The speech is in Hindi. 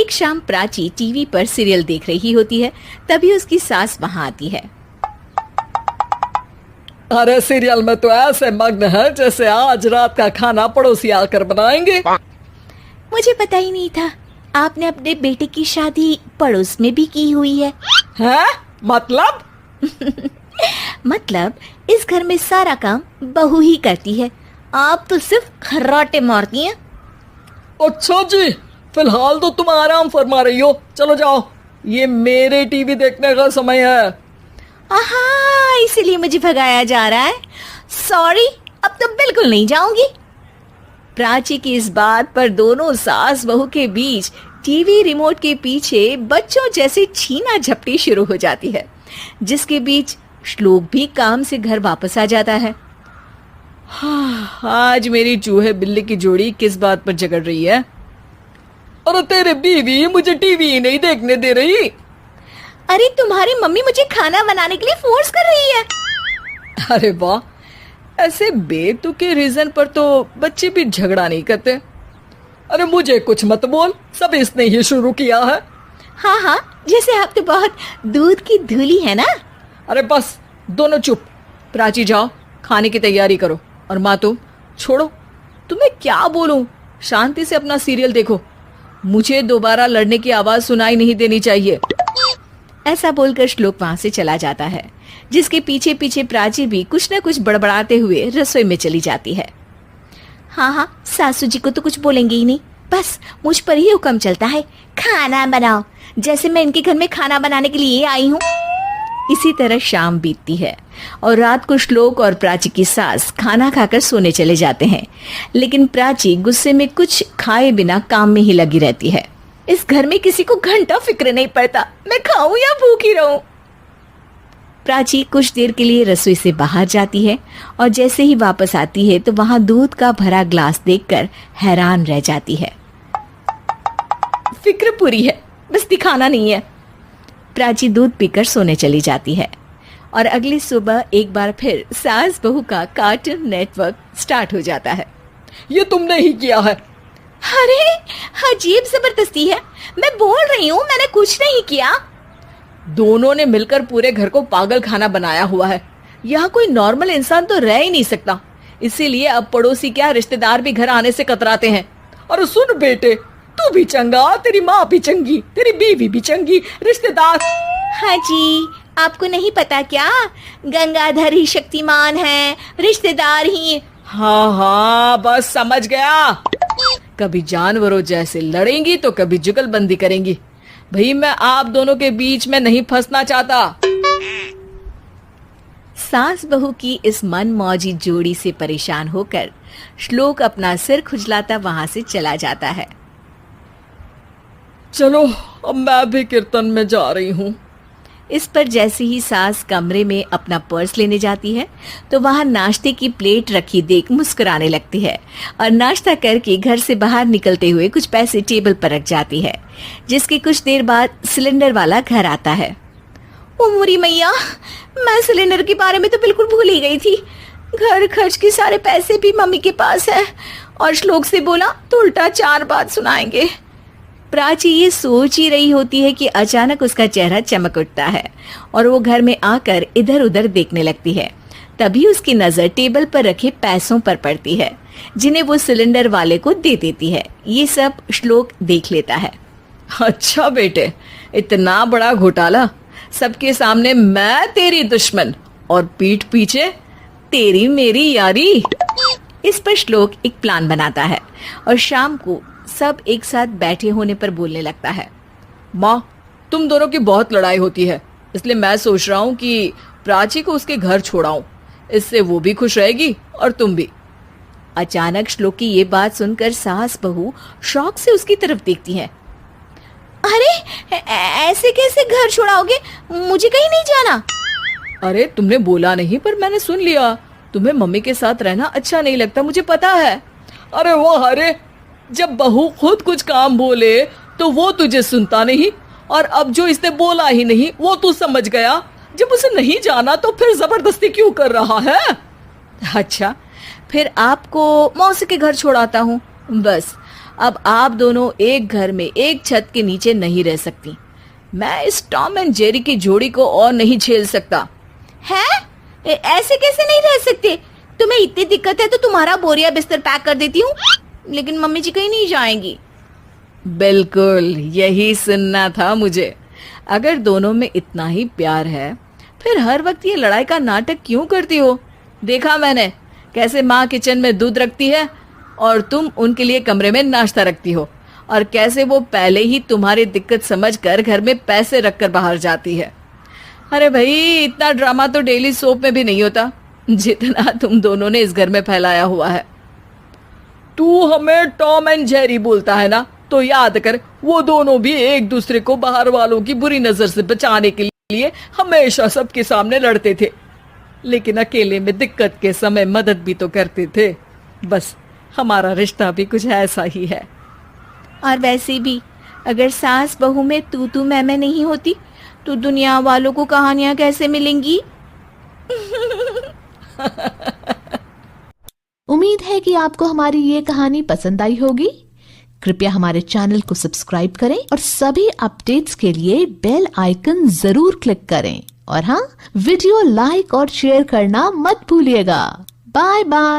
एक शाम प्राची टीवी पर सीरियल देख रही होती है, तभी उसकी सास वहां आती है। अरे सीरियल में तो ऐसे मग्न है जैसे आज रात का खाना पड़ोसी आकर बनाएंगे। मुझे पता ही नहीं था आपने अपने बेटे की शादी पड़ोस में भी की हुई है। हैं? मतलब? मतलब इस घर में सारा काम बहू ही करती है, आप तो सिर्फ खर्राटे मारती हैं। अच्छा जी, फिलहाल तो तुम आराम फरमा रही हो, चलो जाओ, ये मेरे टीवी देखने का समय है। आहा, इसीलिए मुझे भगाया जा रहा है। सॉरी, अब तो बिल्कुल नहीं जाऊंगी। प्राची की इस बात पर दोनों सास बहू के बीच टीवी रिमोट के पीछे बच्चों जैसे छीना झपटी शुरू हो जाती है, जिसके बीच श्लोक भी काम से घर वापस आ जाता है। हाँ, आज मेरी चूहे बिल्ली की जोड़ी किस बात पर झगड़ रही है? अरे तेरे बीवी मुझे टीवी ही नहीं देखने दे रही। अरे तुम्हारी मम्मी मुझे खाना बनाने के लिए फोर्स कर रही है। अरे वाह, ऐसे बेतुके रीजन पर तो बच्चे भी झगड़ा नहीं करते। अरे मुझे कुछ मत बोल, सब इसने ही शुरू किया है। हाँ हाँ, जैसे आप तो बहुत दूध की धूली है ना। अरे बस, दोनों चुप। प्राची जाओ, खाने की तैयारी करो। और माँ तुम छोड़ो, तुम्हें क्या बोलूं, शांति से अपना सीरियल देखो, मुझे दोबारा लड़ने की आवाज सुनाई नहीं देनी चाहिए। ऐसा बोलकर श्लोक वहां से चला जाता है, जिसके पीछे पीछे प्राची भी कुछ न कुछ बड़बड़ाते हुए रसोई में चली जाती है। हाँ हाँ, सासू जी को तो कुछ बोलेंगे ही नहीं, बस मुझ पर ही हुक्म चलता है, खाना बनाओ, जैसे मैं इनके घर में खाना बनाने के लिए आई हूँ। इसी तरह शाम बीतती है और रात को श्लोक और प्राची की सास खाना खाकर सोने चले जाते हैं, लेकिन प्राची गुस्से में कुछ खाए बिना काम में ही लगी रहती है। इस घर में किसी को घंटा फिक्र नहीं पड़ता, मैं खाऊं या भूखी रहूं। प्राची कुछ देर के लिए रसोई से बाहर जाती है और जैसे ही वापस आती है तो वहां दूध का भरा ग्लास देखकर हैरान रह जाती है। फिक्र पूरी है, बस दिखाना नहीं है। प्राची दूध पीकर सोने चली जाती है और अगली सुबह एक बार फिर सास बहू का कार्टून नेटवर्क स्टार्ट हो जाता है। ये तुमने ही किया है। अरे अजीब जबरदस्ती है, मैं बोल रही हूँ मैंने कुछ नहीं किया। दोनों ने मिलकर पूरे घर को पागल खाना बनाया हुआ है। यहाँ कोई नॉर्मल इंसान तो रह ही नहीं सकता, इसीलिए अब पड़ोसी क्या रिश्तेदार भी घर आने से कतराते हैं। और सुन बेटे, तू भी चंगा, तेरी माँ भी चंगी, तेरी बीवी भी चंगी, रिश्तेदार। हाँ जी, आपको नहीं पता क्या, गंगाधर ही शक्तिमान है, रिश्तेदार ही। हाँ हाँ, बस समझ गया। कभी जानवरों जैसे लड़ेंगी तो कभी जुगलबंदी करेंगी। भाई मैं आप दोनों के बीच में नहीं फंसना चाहता। सास बहू की इस मन मौजी जोड़ी से परेशान होकर श्लोक अपना सिर खुजलाता वहां से चला जाता है। चलो अब मैं भी कीर्तन में जा रही हूँ। इस पर जैसे ही सास कमरे में अपना पर्स लेने जाती है तो वहां नाश्ते की प्लेट रखी देख मुस्कुराने लगती है और नाश्ता करके घर से बाहर निकलते हुए कुछ पैसे टेबल पर रख जाती है, जिसके कुछ देर बाद सिलेंडर वाला घर आता है। ओ मुरी मैया, मैं सिलेंडर के बारे में तो बिल्कुल भूल ही गई थी। घर खर्च के सारे पैसे भी मम्मी के पास है और श्लोक से बोला तो उल्टा 4 बात सुनाएंगे। प्राची ये सोच ही रही होती है कि अचानक उसका चेहरा चमक उठता है और वो घर में आकर इधर उधर देखने लगती है। तभी उसकी नजर टेबल पर रखे पैसों पर पड़ती है, जिन्हें वो सिलेंडर वाले को दे देती है। ये सब श्लोक देख लेता है। अच्छा बेटे, इतना बड़ा घोटाला, सबके सामने मैं तेरी दुश्मन और पीठ पीछे तेरी मेरी यारी। इस पर श्लोक एक प्लान बनाता है और शाम को सब एक साथ बैठे होने पर बोलने लगता है। माँ, तुम दोनों की बहुत लड़ाई होती है, इसलिए मैं सोच रहा हूँ कि प्राची को उसके घर छोड़ाऊं, इससे वो भी खुश रहेगी और तुम भी। अचानक श्लोक की ये बात सुनकर सास बहू शौक से उसकी तरफ देखती है। अरे ऐसे कैसे घर छोड़ाओगे, मुझे कहीं नहीं जाना। अरे तुमने बोला नहीं पर मैंने सुन लिया, तुम्हें मम्मी के साथ रहना अच्छा नहीं लगता, मुझे पता है। अरे वाह, अरे जब बहू खुद कुछ काम बोले तो वो तुझे सुनता नहीं, और अब जो इसने बोला ही नहीं वो तू समझ गया। जब उसे नहीं जाना तो फिर जबरदस्ती क्यों कर रहा है? अच्छा, फिर आपको मौसी के घर छोड़ाता हूँ, बस अब आप दोनों एक घर में एक छत के नीचे नहीं रह सकती। मैं इस टॉम एंड जेरी की जोड़ी को और नहीं झेल सकता। है? ऐसे कैसे नहीं रह सकते? तुम्हें इतनी दिक्कत है तो तुम्हारा बोरिया बिस्तर पैक कर देती हूँ, लेकिन मम्मी जी कहीं नहीं जाएंगी। बिल्कुल यही सुनना था मुझे। अगर दोनों में इतना ही प्यार है फिर हर वक्त ये लड़ाई का नाटक क्यों करती हो? देखा मैंने कैसे माँ किचन में दूध रखती है और तुम उनके लिए कमरे में नाश्ता रखती हो, और कैसे वो पहले ही तुम्हारी दिक्कत समझकर घर में पैसे रखकर बाहर जाती है। अरे भाई, इतना ड्रामा तो डेली सोप में भी नहीं होता जितना तुम दोनों ने इस घर में फैलाया हुआ है। तू हमें टॉम एंड जेरी बोलता है ना, तो याद कर वो दोनों भी एक दूसरे को बाहर वालों की बुरी नजर से बचाने के लिए हमेशा सबके सामने लड़ते थे, लेकिन अकेले में दिक्कत के समय मदद भी तो करते थे। बस हमारा रिश्ता भी कुछ ऐसा ही है। और वैसे भी अगर सास बहू में तू मैं नहीं होती तो दुनिया वालों को कहानियां कैसे मिलेंगी? उम्मीद है कि आपको हमारी ये कहानी पसंद आई होगी। कृपया हमारे चैनल को सब्सक्राइब करें और सभी अपडेट्स के लिए बेल आइकन जरूर क्लिक करें। और हाँ, वीडियो लाइक और शेयर करना मत भूलिएगा। Bye bye.